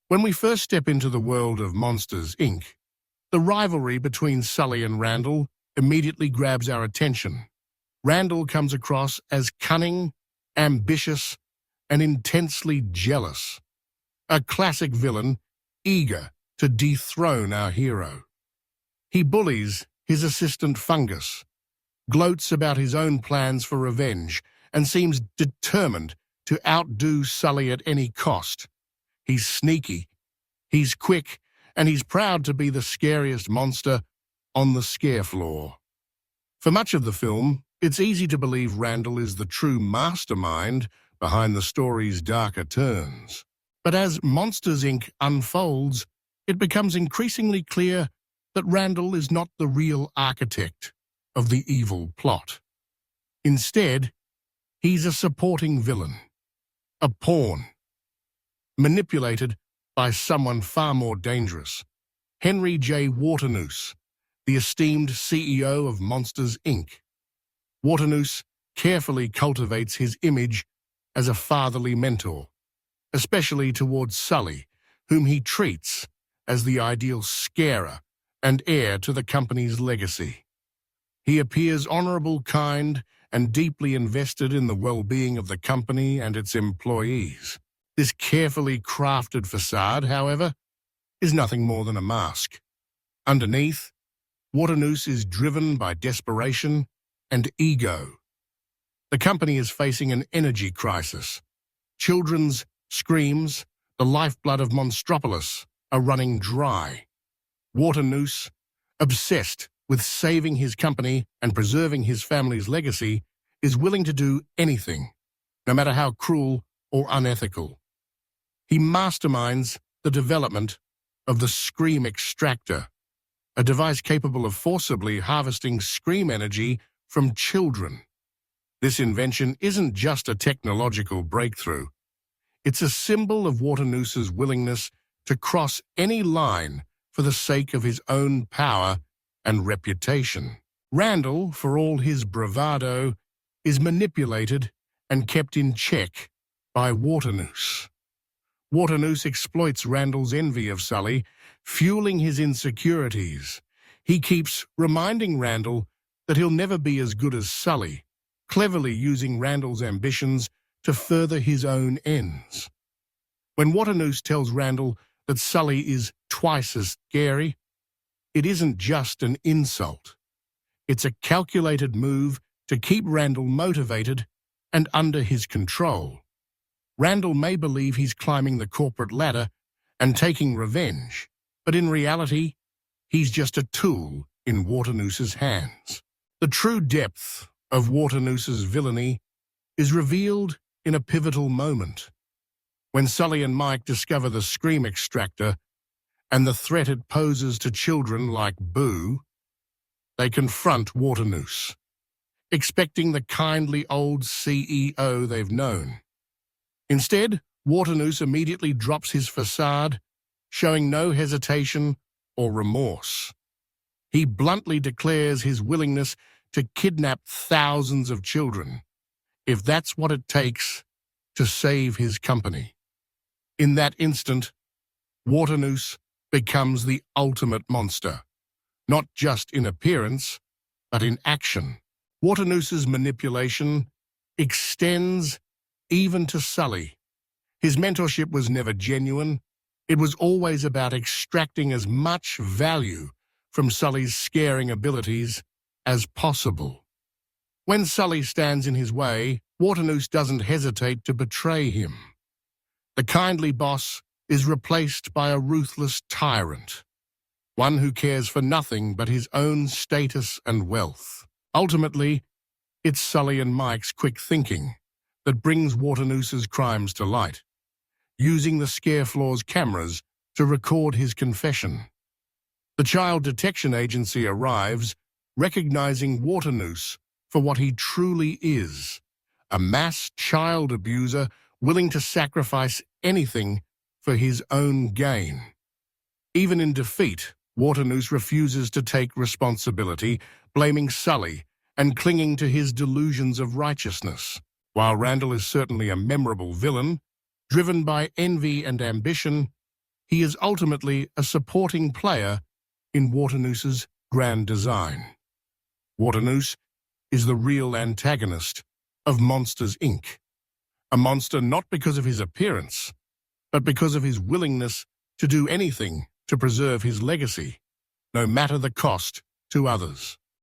When we first step into the world of Monsters, Inc., the rivalry between Sully and Randall immediately grabs our attention. Randall comes across as cunning, ambitious, and intensely jealous. A classic villain, eager to dethrone our hero. He bullies his assistant Fungus, gloats about his own plans for revenge, and seems determined to outdo Sully at any cost. He's sneaky, he's quick, and he's proud to be the scariest monster on the scare floor. For much of the film, it's easy to believe Randall is the true mastermind behind the story's darker turns. But as Monsters, Inc. unfolds, it becomes increasingly clear that Randall is not the real architect of the evil plot. Instead, he's a supporting villain, a pawn, manipulated by someone far more dangerous, Henry J. Waternoose, the esteemed CEO of Monsters, Inc. Waternoose carefully cultivates his image as a fatherly mentor, especially towards Sully, whom he treats as the ideal scarer and heir to the company's legacy. He appears honorable, kind, and deeply invested in the well-being of the company and its employees. This carefully crafted facade, however, is nothing more than a mask. Underneath, Waternoose is driven by desperation and ego. The company is facing an energy crisis. Children's screams, the lifeblood of Monstropolis, are running dry. Waternoose, obsessed with saving his company and preserving his family's legacy, is willing to do anything, no matter how cruel or unethical. He masterminds the development of the Scream Extractor, a device capable of forcibly harvesting scream energy from children. This invention isn't just a technological breakthrough. It's a symbol of Waternoose's willingness to cross any line for the sake of his own power and reputation. Randall, for all his bravado, is manipulated and kept in check by Waternoose. Waternoose exploits Randall's envy of Sully, fueling his insecurities. He keeps reminding Randall that he'll never be as good as Sully, cleverly using Randall's ambitions to further his own ends. When Waternoose tells Randall that Sully is twice as scary, it isn't just an insult. It's a calculated move to keep Randall motivated and under his control. Randall may believe he's climbing the corporate ladder and taking revenge, but in reality, he's just a tool in Waternoose's hands. The true depth of Waternoose's villainy is revealed in a pivotal moment. When Sully and Mike discover the Scream Extractor and the threat it poses to children like Boo, they confront Waternoose, expecting the kindly old CEO they've known. Instead, Waternoose immediately drops his facade, showing no hesitation or remorse. He bluntly declares his willingness to kidnap thousands of children, if that's what it takes to save his company. In that instant, Waternoose becomes the ultimate monster, not just in appearance, but in action. Waternoose's manipulation extends even to Sully. His mentorship was never genuine. It was always about extracting as much value from Sully's scaring abilities as possible. When Sully stands in his way, Waternoose doesn't hesitate to betray him. The kindly boss is replaced by a ruthless tyrant, one who cares for nothing but his own status and wealth. Ultimately, it's Sully and Mike's quick thinking that brings Waternoose's crimes to light, using the scare floor's cameras to record his confession. The child detection agency arrives, recognizing Waternoose for what he truly is, a mass child abuser willing to sacrifice anything for his own gain. Even in defeat, Waternoose refuses to take responsibility, blaming Sully and clinging to his delusions of righteousness. While Randall is certainly a memorable villain, driven by envy and ambition, He is ultimately a supporting player in Waternoose's grand design. Waternoose is the real antagonist of Monsters, Inc. A monster not because of his appearance, but because of his willingness to do anything to preserve his legacy, no matter the cost to others.